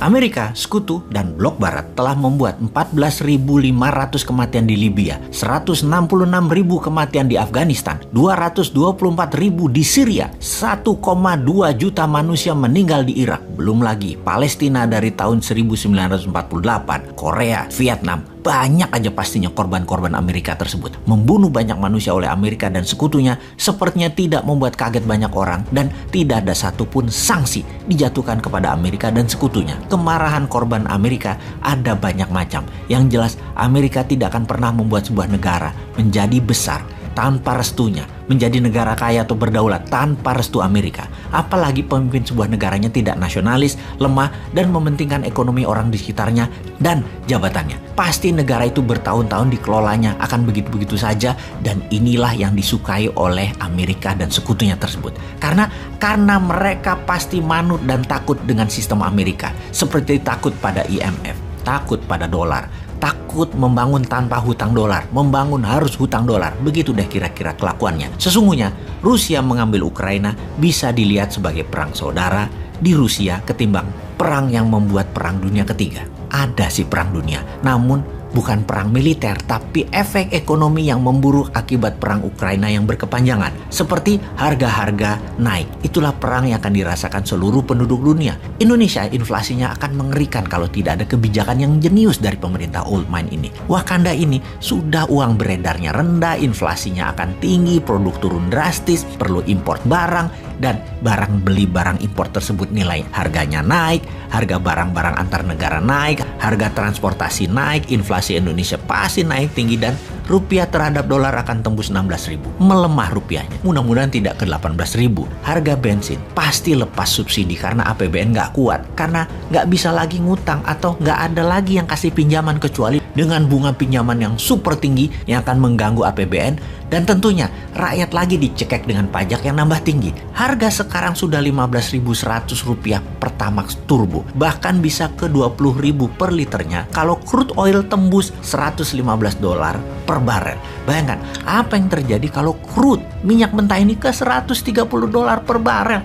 Amerika, Sekutu, dan Blok Barat telah membuat 14.500 kematian di Libya, 166.000 kematian di Afghanistan, 224.000 di Syria, 1,2 juta manusia meninggal di Irak. Belum lagi Palestina dari tahun 1948, Korea, Vietnam. Banyak aja pastinya korban-korban Amerika tersebut. Membunuh banyak manusia oleh Amerika dan sekutunya sepertinya tidak membuat kaget banyak orang dan tidak ada satupun sanksi dijatuhkan kepada Amerika dan sekutunya. Kemarahan korban Amerika ada banyak macam. Yang jelas Amerika tidak akan pernah membuat sebuah negara menjadi besar tanpa restunya, menjadi negara kaya atau berdaulat tanpa restu Amerika. Apalagi pemimpin sebuah negaranya tidak nasionalis, lemah, dan mementingkan ekonomi orang di sekitarnya dan jabatannya. Pasti negara itu bertahun-tahun dikelolanya akan begitu-begitu saja, dan inilah yang disukai oleh Amerika dan sekutunya tersebut. Karena mereka pasti manut dan takut dengan sistem Amerika, seperti takut pada IMF, takut pada dolar, takut membangun tanpa hutang dolar, membangun harus hutang dolar. Begitu deh kira-kira kelakuannya. Sesungguhnya Rusia mengambil Ukraina bisa dilihat sebagai perang saudara di Rusia ketimbang perang yang membuat perang dunia ketiga. Ada sih perang dunia, namun bukan perang militer, tapi efek ekonomi yang memburuk akibat perang Ukraina yang berkepanjangan. Seperti harga-harga naik. Itulah perang yang akan dirasakan seluruh penduduk dunia. Indonesia inflasinya akan mengerikan kalau tidak ada kebijakan yang jenius dari pemerintah old mind ini. Wakanda ini sudah uang beredarnya rendah, inflasinya akan tinggi, produk turun drastis, perlu import barang, dan barang beli barang impor tersebut nilai harganya naik, harga barang-barang antar negara naik, harga transportasi naik, inflasi Indonesia pasti naik tinggi, dan rupiah terhadap dolar akan tembus 16.000. Melemah rupiahnya. Mudah-mudahan tidak ke 18.000. Harga bensin pasti lepas subsidi karena APBN nggak kuat. Karena nggak bisa lagi ngutang atau nggak ada lagi yang kasih pinjaman kecuali dengan bunga pinjaman yang super tinggi yang akan mengganggu APBN. Dan tentunya rakyat lagi dicekek dengan pajak yang nambah tinggi. Harga sekarang sudah 15.100 rupiah Pertamax Turbo. Bahkan bisa ke 20.000 per liternya kalau crude oil tembus 115 dolar per barel. Bayangkan apa yang terjadi kalau crude minyak mentah ini ke 130 dolar per barel.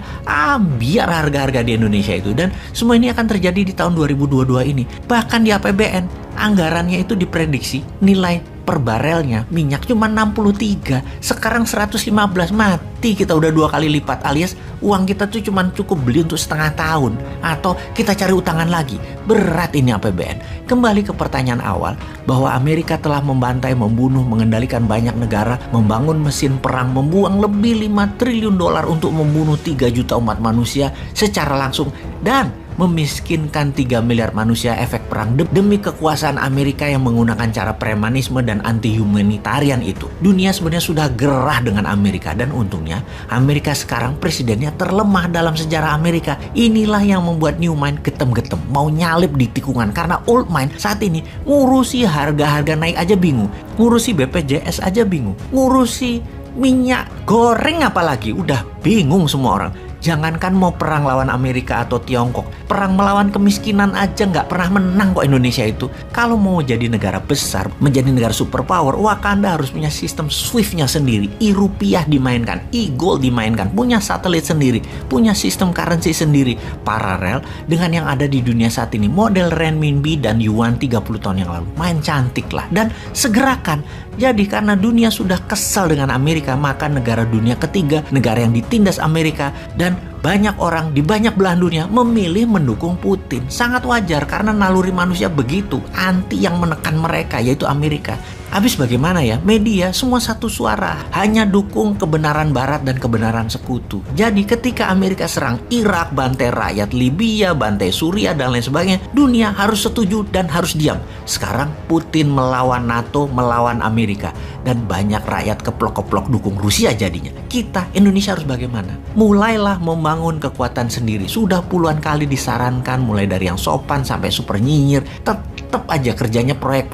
Biar harga-harga di Indonesia itu. Dan semua ini akan terjadi di tahun 2022 ini. Bahkan di APBN anggarannya itu diprediksi nilai per barelnya minyak cuma 63, sekarang 115, mati kita udah 2 kali lipat, alias uang kita tuh cuma cukup beli untuk setengah tahun atau kita cari utangan lagi. Berat ini APBN. Kembali ke pertanyaan awal bahwa Amerika telah membantai, membunuh, mengendalikan banyak negara, membangun mesin perang, membuang lebih 5 triliun dolar untuk membunuh 3 juta umat manusia secara langsung dan memiskinkan 3 miliar manusia efek perang demi kekuasaan Amerika yang menggunakan cara premanisme dan anti-humanitarian itu. Dunia sebenarnya sudah gerah dengan Amerika dan untungnya Amerika sekarang presidennya terlemah dalam sejarah Amerika. Inilah yang membuat new mind getem-getem, mau nyalip di tikungan karena old mind saat ini ngurusi harga-harga naik aja bingung, ngurusi BPJS aja bingung, ngurusi minyak goreng apalagi udah bingung semua orang. Jangankan mau perang lawan Amerika atau Tiongkok, perang melawan kemiskinan aja nggak pernah menang kok Indonesia itu. Kalau mau jadi negara besar, menjadi negara superpower, Wakanda harus punya sistem SWIFT-nya sendiri, e-rupiah dimainkan, e-gold dimainkan, punya satelit sendiri, punya sistem currency sendiri, paralel dengan yang ada di dunia saat ini, model renminbi dan yuan 30 tahun yang lalu. Main cantik lah, dan segerakan. Jadi karena dunia sudah kesal dengan Amerika, maka negara dunia ketiga, negara yang ditindas Amerika, dan banyak orang di banyak belahan dunia memilih mendukung Putin. Sangat wajar karena naluri manusia begitu, anti yang menekan mereka yaitu Amerika. Habis bagaimana ya? Media semua satu suara, hanya dukung kebenaran barat dan kebenaran sekutu. Jadi ketika Amerika serang Irak, bantai rakyat Libya, bantai Suriah dan lain sebagainya, dunia harus setuju dan harus diam. Sekarang Putin melawan NATO, melawan Amerika, dan banyak rakyat keplok-keplok dukung Rusia jadinya. Kita Indonesia harus bagaimana? Mulailah membangun kekuatan sendiri. Sudah puluhan kali disarankan, mulai dari yang sopan sampai super nyinyir, tetap aja kerjanya proyek.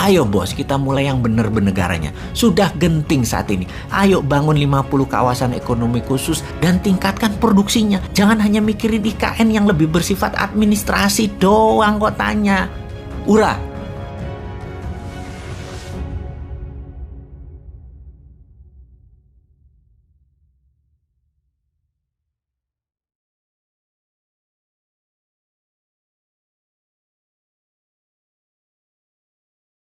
Ayo bos, kita mulai yang benar bernegaranya. Sudah genting saat ini. Ayo bangun 50 kawasan ekonomi khusus dan tingkatkan produksinya. Jangan hanya mikirin IKN yang lebih bersifat administrasi doang kok tanya. Ura,